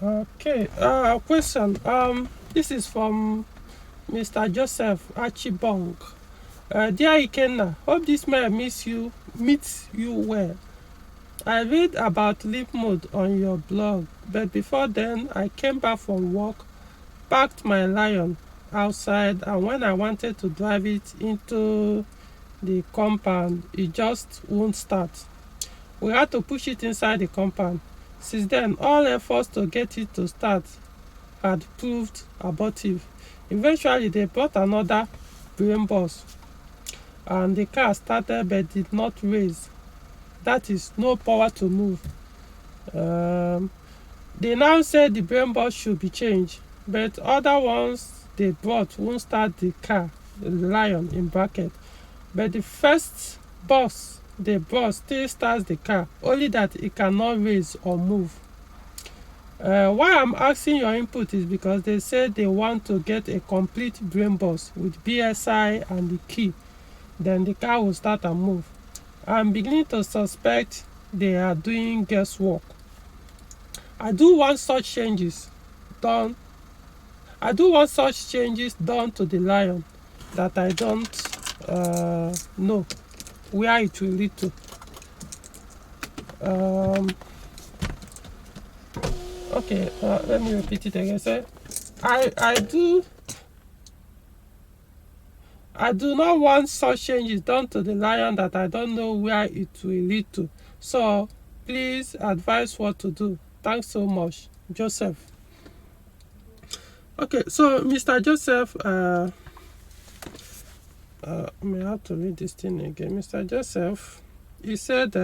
Okay. Question. This is from Mr. Joseph Archibong. Dear Ikenna, hope this man meets you well. I read about leap mode on your blog, but before then I came back from work, parked my Lion outside, and when I wanted to drive it into the compound, it just won't start. We had to push it inside the compound. Since then, all efforts to get it to start had proved abortive. Eventually, they brought another brain bus, and the car started but did not raise. That is, no power to move. They now said the brain bus should be changed, but other ones they brought won't start the car, the Lion in bracket. But the first bus they brought still starts the car, only that it cannot raise or move. Why I'm asking your input is because they said they want to get a complete brain bus with BSI and the key. Then the car will start and move. I'm beginning to suspect they are doing guesswork. I do want such changes done to the Lion that I don't know where it will lead to. Okay, let me repeat it again. Say, I do not want such changes done to the Lion that I don't know where it will lead to. So please advise what to do. Thanks so much, Joseph. Okay, so Mr. Joseph, may I have to read this thing again. Mr. Joseph, he said,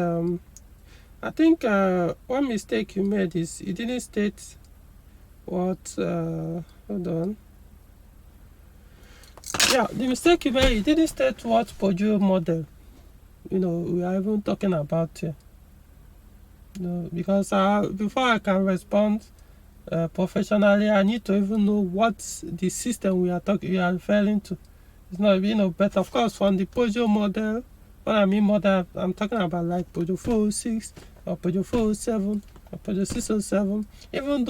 I think one mistake you made is you didn't state what, hold on. Yeah, the mistake you made, you didn't state what Pojo model, we are even talking about here. Because before I can respond professionally, I need to even know what the system we are referring to. It's not, but of course, from the Pojo model, when I mean model, I'm talking about like Pojo 406 or Pojo 407 or Pojo 607. Even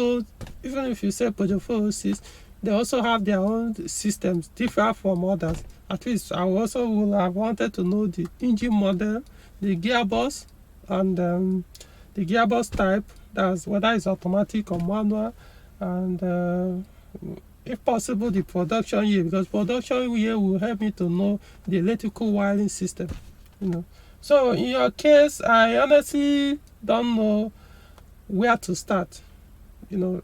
if you say Pojo 406, they also have their own systems, different from others. At least I also will have wanted to know the engine model, the gearbox, and the gearbox type, that's whether it's automatic or manual, and if possible the production year, because production year will help me to know the electrical wiring system. So in your case, I honestly don't know where to start.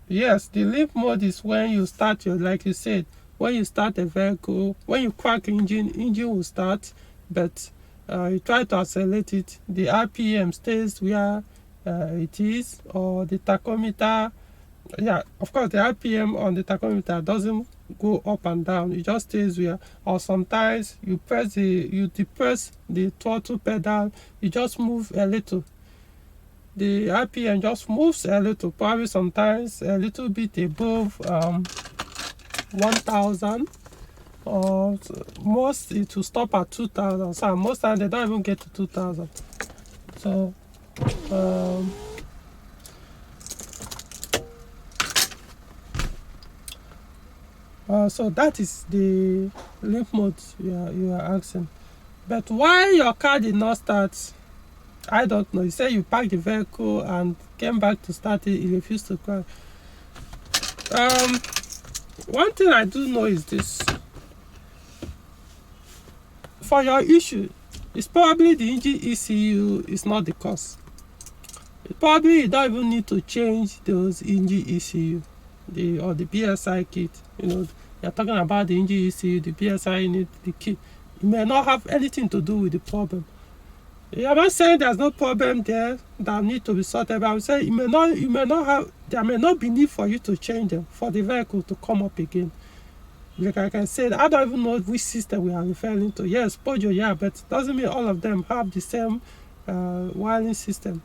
Yes, the leap mode is when you start like you said, when you start a vehicle, when you crack engine will start, but you try to accelerate it, the RPM stays where it is, or the tachometer. Yeah, of course the RPM on the tachometer doesn't go up and down, it just stays where. Or sometimes you depress the throttle pedal, you just move a little, the RPM just moves a little, probably sometimes a little bit above 1000, or most it will stop at 2000. So most times they don't even get to 2000. So so that is the leap mode you are asking. But why your car did not start, I don't know. You say you parked the vehicle and came back to start it, it refused to crack. One thing I do know is this. For your issue, it's probably the engine ECU is not the cause. Probably you don't even need to change those engine ECU, or the BSI kit. You're talking about the engine ECU, the BSI unit, the kit. It may not have anything to do with the problem. I'm not saying there's no problem there that need to be sorted, but I'm saying there may not be need for you to change them for the vehicle to come up again. Like I can say, I don't even know which system we are referring to. Yes, Pojo, yeah, but it doesn't mean all of them have the same wiring system.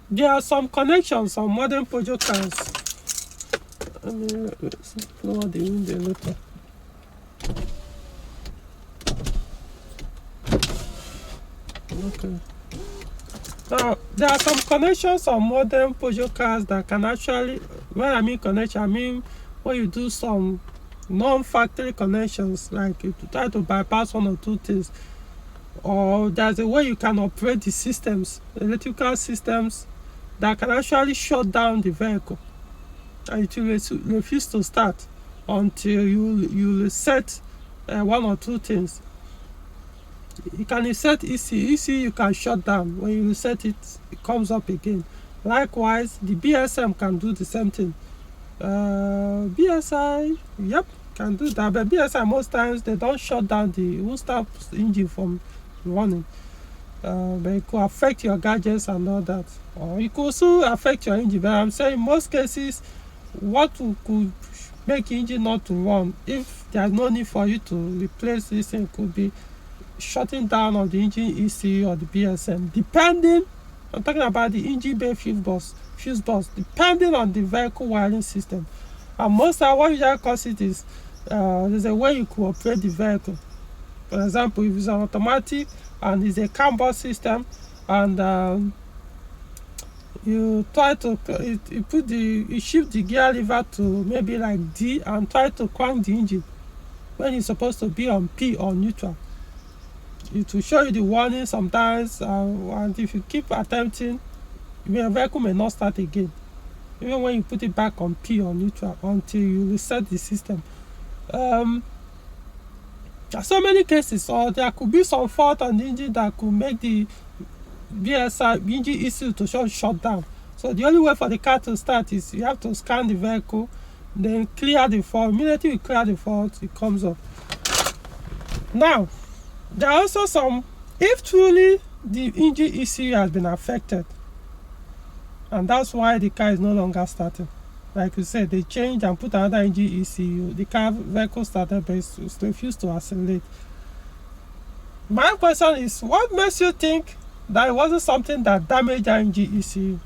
There are some connections on modern Pojo cars. Let me lower the window a little. Okay. Now, there are some connections on modern Peugeot cars that can actually, when I mean connection, I mean when you do some non-factory connections, like you try to bypass one or two things, or there's a way you can operate the systems, electrical systems, that can actually shut down the vehicle, and it will refuse to start until you reset one or two things. You can reset ECU. ECU you can shut down. When you reset it, it comes up again. Likewise, the BSM can do the same thing. BSI, yep, can do that. But BSI, most times they don't shut down it won't stop the engine from running. But it could affect your gadgets and all that. Or it could also affect your engine. But I'm saying in most cases, what could make engine not to run, if there's no need for you to replace this thing, could be shutting down of the engine ECU or the BSM, depending, I'm talking about the engine bay fuse box, depending on the vehicle wiring system. And most of what usually cause it is there's a way you could operate the vehicle. For example, if it's an automatic and it's a CAN bus system, and you try to you shift the gear lever to maybe like D and try to crank the engine when it's supposed to be on P or neutral. It will show you the warning sometimes, and if you keep attempting, your vehicle may not start again, even when you put it back on P or neutral, until you reset the system. There are so many cases, or there could be some fault on the engine that could make the BSI engine ECU to shut down. So the only way for the car to start is you have to scan the vehicle, then clear the fault. Immediately you clear the fault, it comes up. Now, there are also some, if truly the engine ECU has been affected, and that's why the car is no longer starting. Like you said, they changed and put another engine ECU. The vehicle started, but it refused to accelerate. My question is, what makes you think that it wasn't something that damaged the engine ECU?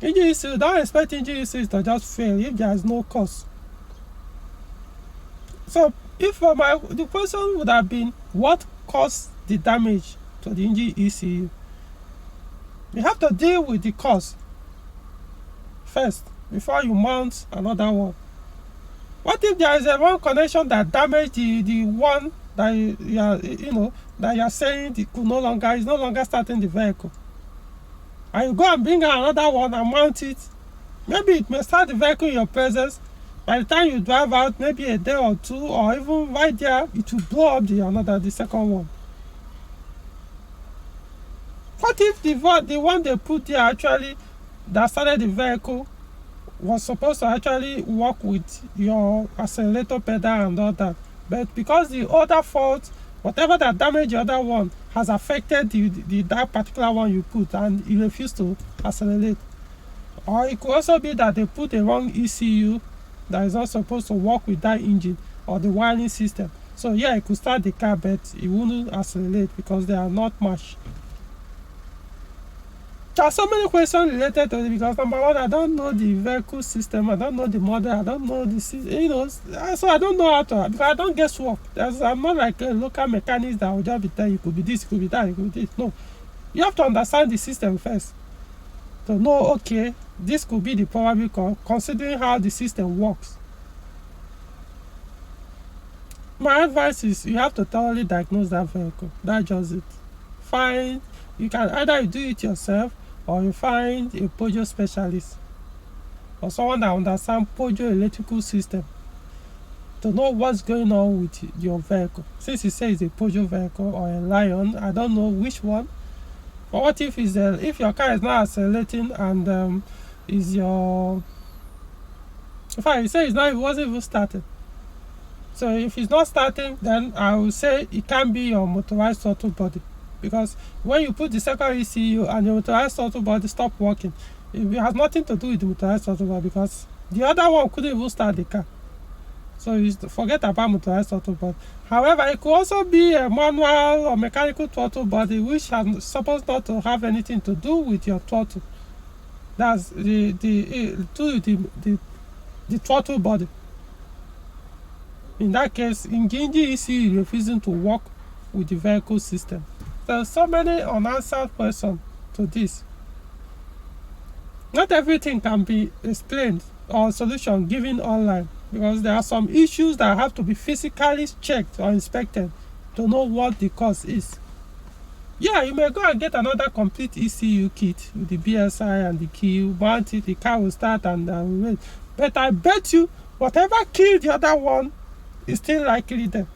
Engine ECU, don't expect engine ECU to just fail if there is no cause. So, the question would have been, what caused the damage to the engine ECU? You have to deal with the cause first before you mount another one. What if there is a wrong connection that damaged the one that you are saying is no longer starting the vehicle, and you go and bring another one and mount it? Maybe it may start the vehicle in your presence. By the time you drive out, maybe a day or two, or even right there, it will blow up the second one. What if the one they put there actually that started the vehicle was supposed to actually work with your accelerator pedal and all that, but because the other fault, whatever that damaged the other one, has affected that particular one you put, and it refused to accelerate? Or it could also be that they put a wrong ECU that is not supposed to work with that engine or the wiring system. So yeah, it could start the car, but it wouldn't accelerate because they are not matched. There are so many questions related to it, because number one, I don't know the vehicle system, I don't know the model, I don't know the system, so I don't know how to, because I don't guess work. I'm not like a local mechanic that will just be telling you, it could be this, it could be that, it could be this. No, you have to understand the system first to know, okay, this could be the probable cause, considering how the system works. My advice is you have to thoroughly diagnose that vehicle. That's just it. You can either do it yourself, or you find a Peugeot specialist or someone that understands Peugeot electrical system to know what's going on with your vehicle. Since you say it's a Peugeot vehicle or a Lion, I don't know which one. But what if if your car is not accelerating and in fact, you say it wasn't even starting. So if it's not starting, then I will say it can be your motorized throttle body. Because when you put the second ECU and your motorized throttle body stop working, it has nothing to do with the motorized throttle body, because the other one couldn't even start the car. So you forget about motorized throttle body. However, it could also be a manual or mechanical throttle body, which is supposed not to have anything to do with your throttle. That's the throttle body. In that case, engine ECU is refusing to work with the vehicle system. There's so many unanswered questions to this. Not everything can be explained or solution given online, because there are some issues that have to be physically checked or inspected to know what the cause is. Yeah, you may go and get another complete ECU kit with the BSI and the key. You mount it, the car will start and wait. But I bet you whatever killed the other one is still likely there.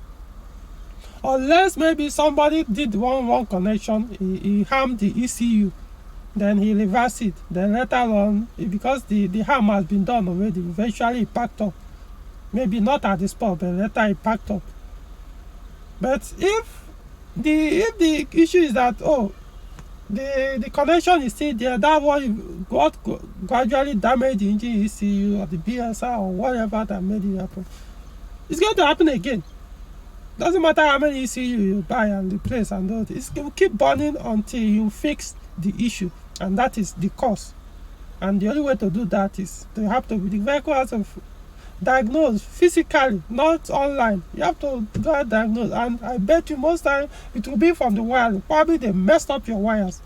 Unless maybe somebody did one connection, he harmed the ECU, then he reversed it. Then later on, because the harm has been done already, eventually it packed up. Maybe not at the spot, but later it packed up. But if the issue is that the connection is still there, that one got gradually damaged the engine ECU or the BSI or whatever that made it happen, it's going to happen again. Doesn't matter how many ECU you buy and replace and all this, it will keep burning until you fix the issue, and that is the cause. And the only way to do that is to have to the vehicle has to diagnose physically, not online. You have to go and diagnose, and I bet you most time it will be from the wiring. Probably they messed up your wires,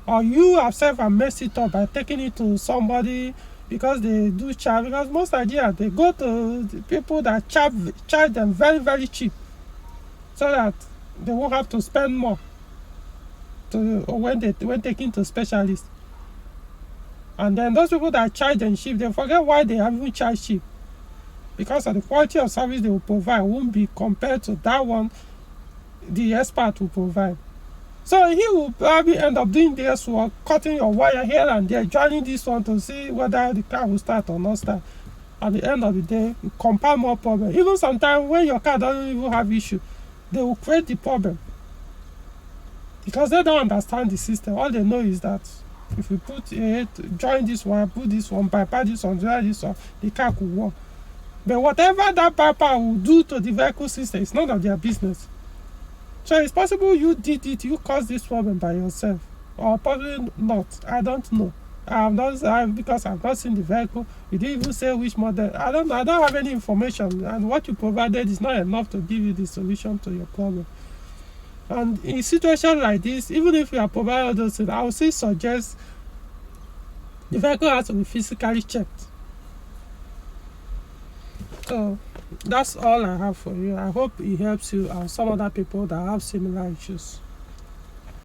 or you yourself have messed it up by taking it to somebody, because they do charge. Because most Nigerians, they go to the people that charge them very, very cheap, so that they won't have to spend more when taking to specialists. And then those people that charge them cheap, they forget why they have even charged cheap, because of the quality of service they will provide won't be compared to that one the expert will provide. So he will probably end up doing this work, cutting your wire here and there, joining this one to see whether the car will start or not start. At the end of the day, it compound more problem. Even sometimes when your car doesn't even have issue, they will create the problem, because they don't understand the system. All they know is that if you join this one, put this one, bypass this one, join this one, the car could work. But whatever that bypass will do to the vehicle system, it's none of their business. So it's possible you did it, you caused this problem by yourself, or probably not. I don't know. Because I've not seen the vehicle. You didn't even say which model. I don't have any information, and what you provided is not enough to give you the solution to your problem. And in situations like this, even if you are provided those things, I would still suggest the vehicle has to be physically checked. So that's all I have for you. I hope it helps you and some other people that have similar issues.